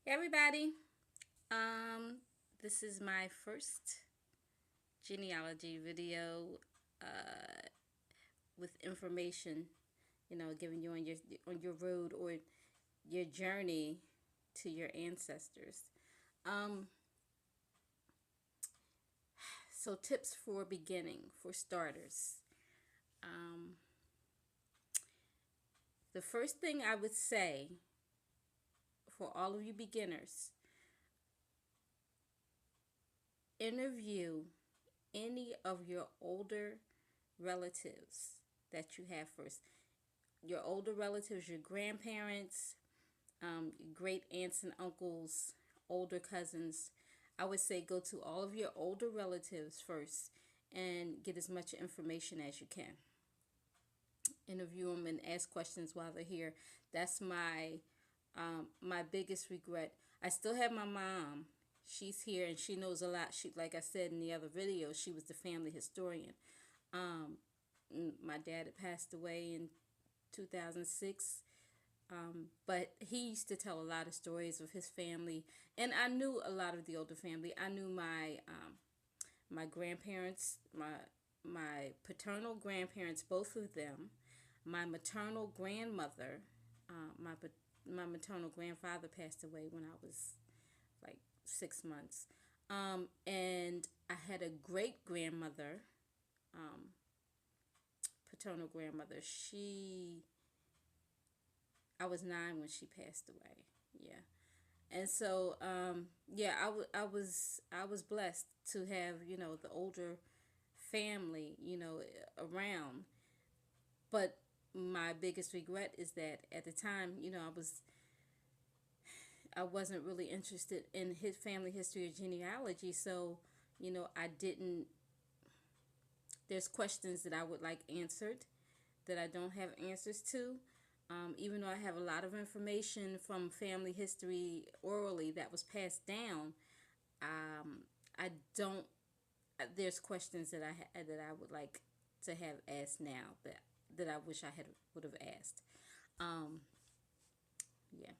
Hey everybody, this is my first genealogy video with information, giving you on your road or your journey to your ancestors. Um, so tips for beginning, for starters. Um, the first thing I would say for all of you beginners, interview any of your older relatives that you have first. Your older relatives, your grandparents, your great aunts and uncles, older cousins. I would say go to all of your older relatives first and get as much information as you can. Interview them and ask questions while they're here. That's my biggest regret. I still have my mom. She's here and she knows a lot. She, like I said in the other video, she was the family historian. Um, my dad had passed away in 2006. But he used to tell a lot of stories of his family, and I knew a lot of the older family. I knew my grandparents, my paternal grandparents, both of them, my maternal grandmother, my maternal grandfather passed away when I was like 6 months, and I had a great grandmother, um, paternal grandmother. I was 9 when she passed away. Yeah. And so, yeah, I was blessed to have, the older family, around. But my biggest regret is that at the time, I wasn't really interested in his family history or genealogy. So, I didn't. There's questions that I would like answered that I don't have answers to. Even though I have a lot of information from family history orally that was passed down, I don't. There's questions that I would like to have asked now that I wish I had would have asked. Um, yeah,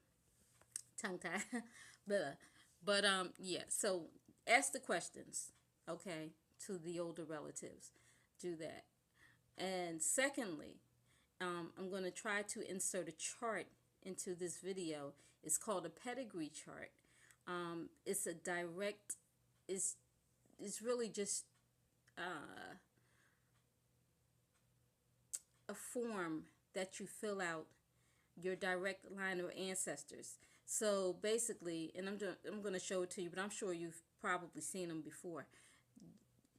tongue tie, but yeah. So ask the questions, okay, to the older relatives. Do that. And secondly, I'm going to try to insert a chart into this video. It's called a pedigree chart. It's a direct, it's, it's really just uh, a form that you fill out your direct line of ancestors. So basically, and I'm going to show it to you, but I'm sure you've probably seen them before.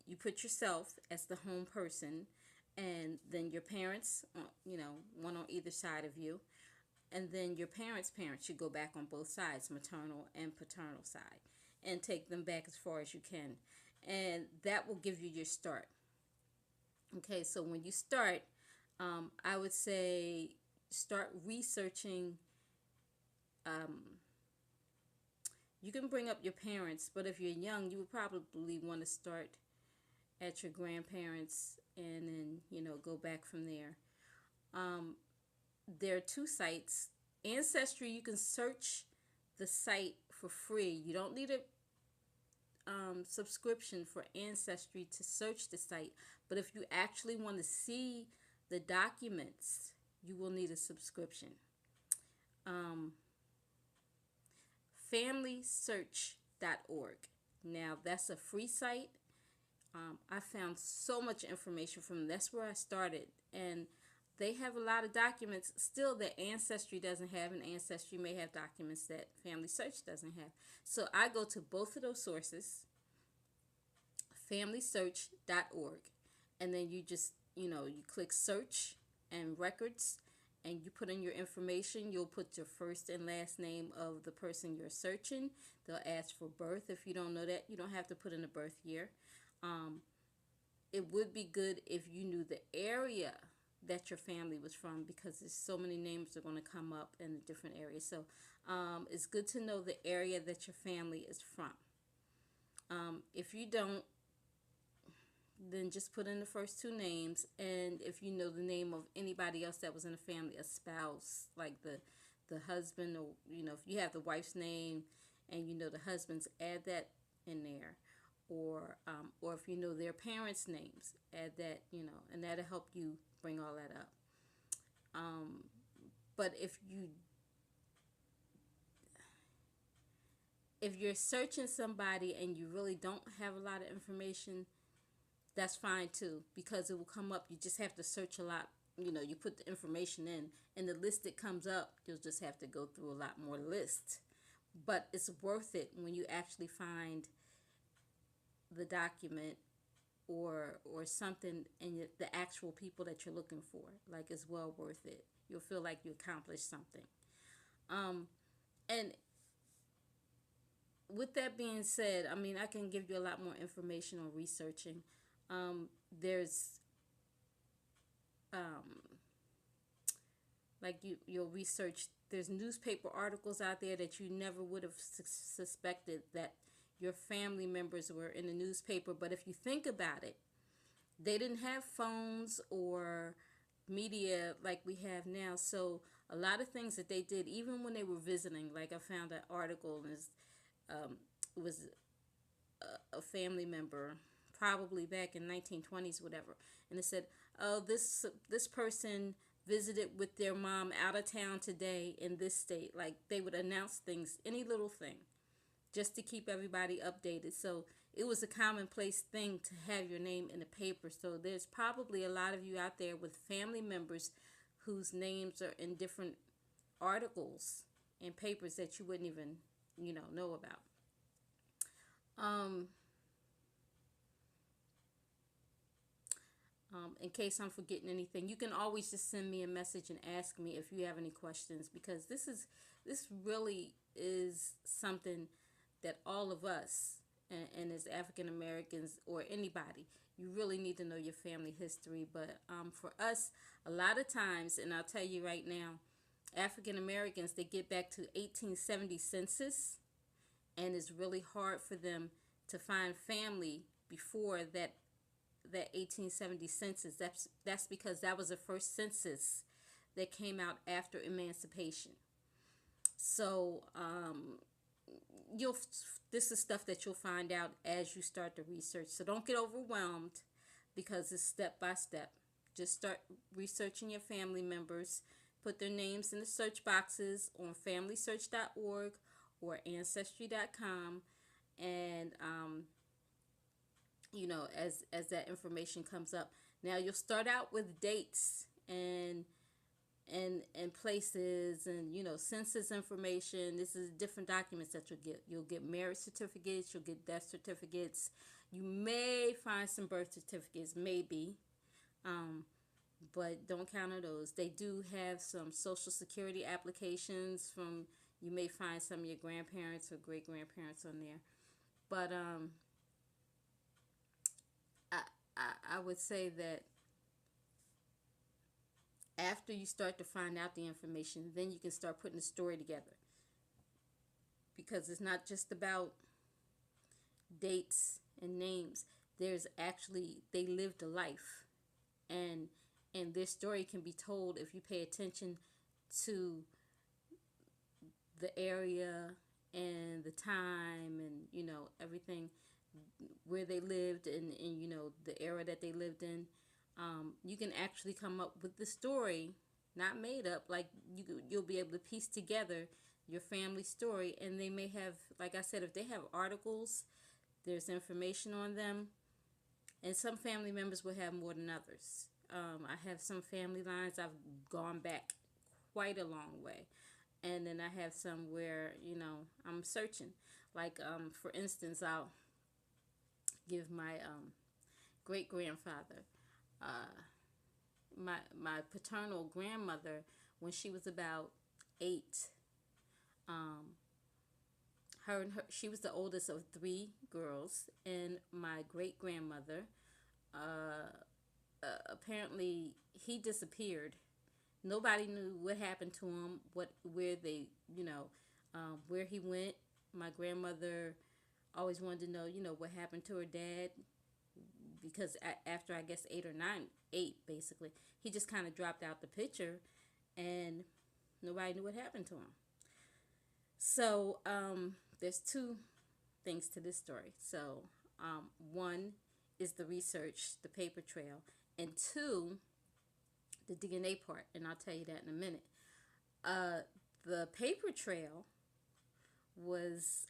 You put yourself as the home person, and then your parents, one on either side of you, and then your parents' you go back on both sides, maternal and paternal side, and take them back as far as you can, and that will give you your start. Okay, so when you start, I would say start researching. um, you can bring up your parents, but if you're young, you would probably want to start at your grandparents and then go back from there. um, there are two sites. Ancestry, you can search the site for free. You don't need a subscription for Ancestry to search the site, but if you actually want to see the documents, you will need a subscription. um, Familysearch.org. Now that's a free site. I found so much information from them. That's where I started, and they have a lot of documents still that Ancestry doesn't have, and Ancestry may have documents that Familysearch doesn't have. So I go to both of those sources, familysearch.org, and then you just, you click search and records, and you put in your information. You'll put your first and last name of the person you're searching. They'll ask for birth. If you don't know that, you don't have to put in a birth year. Um, it would be good if you knew the area that your family was from, because there's so many names that are going to come up in the different areas. So it's good to know the area that your family is from. If you don't, then just put in the first two names, and if you know the name of anybody else that was in the family, a spouse, like the husband, or if you have the wife's name and the husband's, add that in there, or if you know their parents' names, add that, and that'll help you bring all that up. But if you're searching somebody and you really don't have a lot of information, that's fine too, because it will come up. You just have to search a lot. You put the information in, and the list that comes up, you'll just have to go through a lot more lists. But it's worth it when you actually find the document or something and the actual people that you're looking for. Like, it's well worth it. You'll feel like you accomplished something. And with that being said, I mean, I can give you a lot more information on researching. There's like you'll research. There's newspaper articles out there that you never would have suspected that your family members were in the newspaper. But if you think about it, they didn't have phones or media like we have now. So a lot of things that they did, even when they were visiting, like I found an article, and it was a family member, probably back in 1920s, whatever, and it said, oh, this person visited with their mom out of town today in this state. Like, they would announce things, any little thing, just to keep everybody updated. So it was a commonplace thing to have your name in the paper. So there's probably a lot of you out there with family members whose names are in different articles and papers that you wouldn't even, know about. In case I'm forgetting anything, you can always just send me a message and ask me if you have any questions, because this really is something that all of us, and as African Americans or anybody, you really need to know your family history. But for us, a lot of times, and I'll tell you right now, African Americans, they get back to 1870 census, and it's really hard for them to find family before that 1870 census. That's because that was the first census that came out after emancipation. So this is stuff that you'll find out as you start the research. So don't get overwhelmed, because it's step by step. Just start researching your family members. Put their names in the search boxes on Familysearch.org or Ancestry.com, and as that information comes up. Now you'll start out with dates and places, and census information. This is different documents that you'll get. You'll get marriage certificates, you'll get death certificates. You may find some birth certificates, maybe, but don't count on those. They do have some social security applications from. You may find some of your grandparents or great grandparents on there, but I would say that after you start to find out the information, then you can start putting the story together. Because it's not just about dates and names. There's actually, they lived a life. And their story can be told if you pay attention to the area and the time and, everything, where they lived and the era that they lived in. You can actually come up with the story, not made up. Like, you'll be able to piece together your family story. And they may have, like I said, if they have articles, there's information on them. And some family members will have more than others. I have some family lines I've gone back quite a long way. And then I have some where, I'm searching. Like, for instance, I'll give my great-grandfather. My paternal grandmother, when she was about 8, she was the oldest of 3 girls, and my great-grandmother, apparently he disappeared. Nobody knew what happened to him, where he went. My grandmother always wanted to know, what happened to her dad, because after, I guess, 8 basically, he just kind of dropped out the picture. And Nobody knew what happened to him. So there's two things to this story. So one is the research, the paper trail, and two, the DNA part, and I'll tell you that in a minute. The paper trail was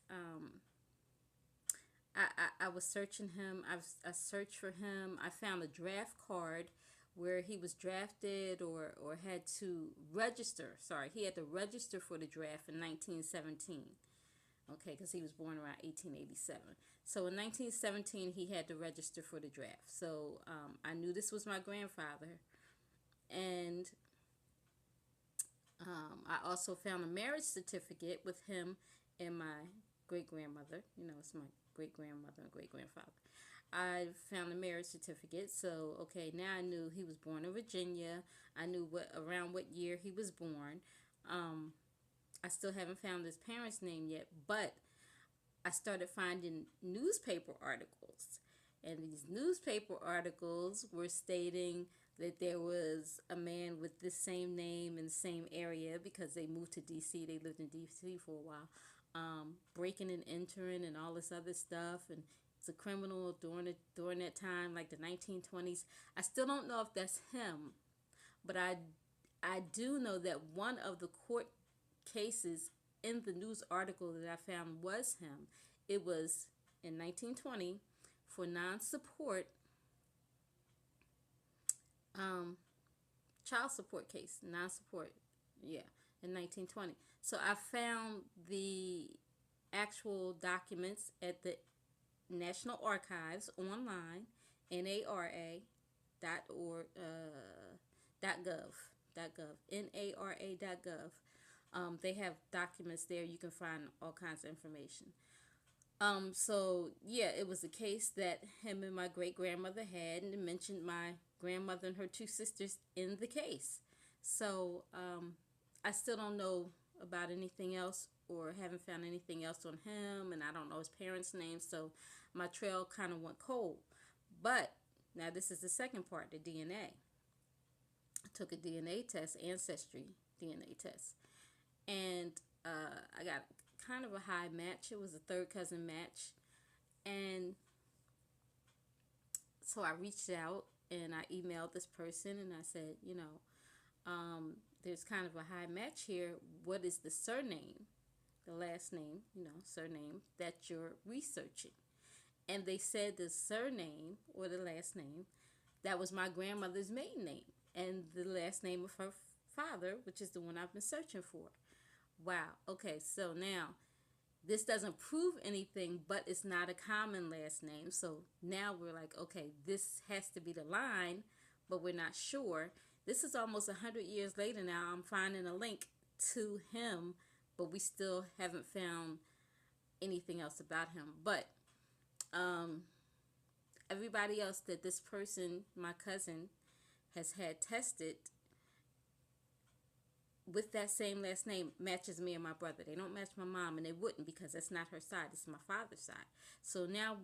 I was searching him. I searched for him. I found a draft card where he was drafted or had to register. Sorry, he had to register for the draft in 1917. Okay, because he was born around 1887. So in 1917, he had to register for the draft. So I knew this was my grandfather. And I also found a marriage certificate with him and my great-grandmother. You know, it's my great-grandmother and great-grandfather. I found a marriage certificate. So, okay, now I knew he was born in Virginia. I knew around what year he was born. I still haven't found his parents' name yet, but I started finding newspaper articles. And these newspaper articles were stating that there was a man with this same name in the same area because they moved to D.C. They lived in D.C. for a while, breaking and entering and all this other stuff. And it's a criminal during that time, like the 1920s. I still don't know if that's him, but I do know that one of the court cases in the news article that I found was him. It was in 1920 for non-support, child support case, non-support, yeah, in 1920. So I found the actual documents at the National Archives online, NARA .org, .gov, NARA.gov. They have documents there. You can find all kinds of information. So yeah, it was a case that him and my great grandmother had, and it mentioned my grandmother and her two sisters in the case. So I still don't know about anything else, or haven't found anything else on him, and I don't know his parents' names. So my trail kind of went cold. But now this is the second part, the DNA. I took a DNA test, Ancestry DNA test, and I got kind of a high match. It was a third cousin match, and so I reached out and I emailed this person and I said, you know, there's kind of a high match here. What is the surname, the last name, you know, surname that you're researching? And they said the surname or the last name, that was my grandmother's maiden name and the last name of her father, which is the one I've been searching for. Wow. Okay, so now this doesn't prove anything, but it's not a common last name. So now we're like, okay, this has to be the line, but we're not sure. This is almost 100 years later now. I'm finding a link to him, but we still haven't found anything else about him. But everybody else that this person, my cousin, has had tested with that same last name matches me and my brother. They don't match my mom, and they wouldn't because that's not her side. It's my father's side. So now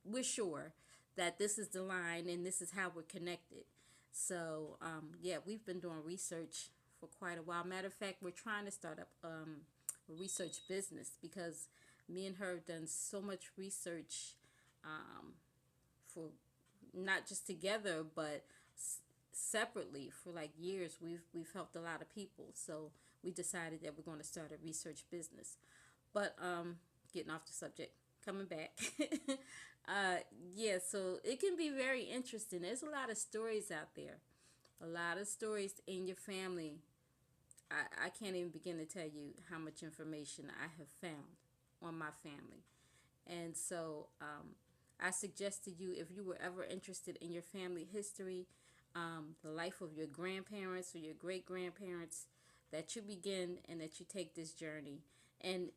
we're sure that this is the line and this is how we're connected. So yeah, we've been doing research for quite a while. Matter of fact, we're trying to start up a research business because me and her have done so much research for not just together but separately for like years. We've helped a lot of people, so we decided that we're going to start a research business. But getting off the subject, coming back. Yeah, so it can be very interesting. There's a lot of stories out there, a lot of stories in your family. I can't even begin to tell you how much information I have found on my family. And so I suggest to you, if you were ever interested in your family history, the life of your grandparents or your great-grandparents, that you begin and that you take this journey. And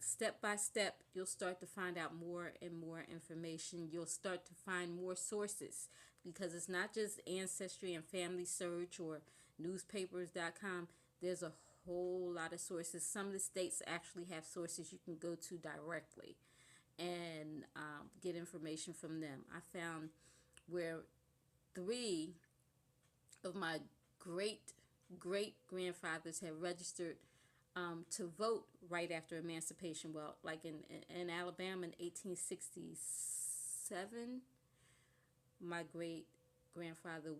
step by step, you'll start to find out more and more information. You'll start to find more sources, because it's not just Ancestry and Familysearch or newspapers.com. There's a whole lot of sources. Some of the states actually have sources you can go to directly and get information from them. I found where 3 of my great great grandfathers had registered to vote right after emancipation. Well, like in Alabama in 1867, my great grandfather,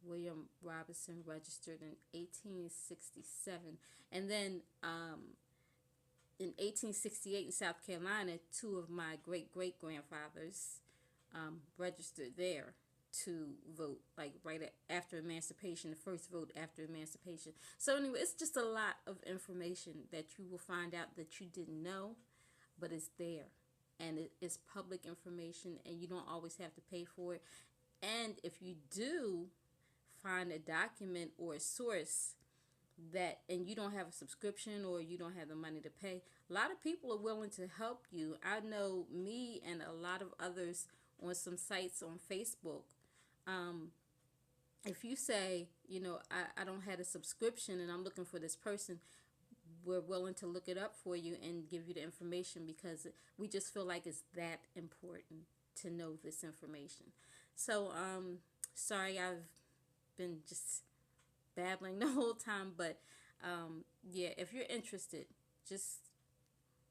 William Robinson, registered in 1867. And then in 1868 in South Carolina, two of my great great grandfathers registered there to vote, like right after emancipation, the first vote after emancipation. So anyway, it's just a lot of information that you will find out that you didn't know, but it's there, and it is public information, and you don't always have to pay for it. And if you do find a document or a source that, and you don't have a subscription or you don't have the money to pay, a lot of people are willing to help you. I know me and a lot of others on some sites on Facebook, if you say, I don't have a subscription and I'm looking for this person, we're willing to look it up for you and give you the information, because we just feel like it's that important to know this information. So sorry, I've been just babbling the whole time, but yeah, if you're interested, just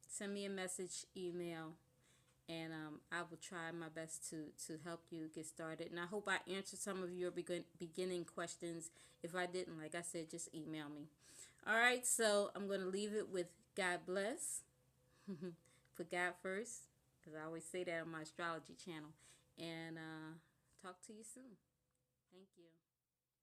send me a message, email, and I will try my best to help you get started. And I hope I answered some of your beginning questions. If I didn't, like I said, just email me. All right, so I'm going to leave it with God bless. Put God first, because I always say that on my astrology channel. And talk to you soon. Thank you.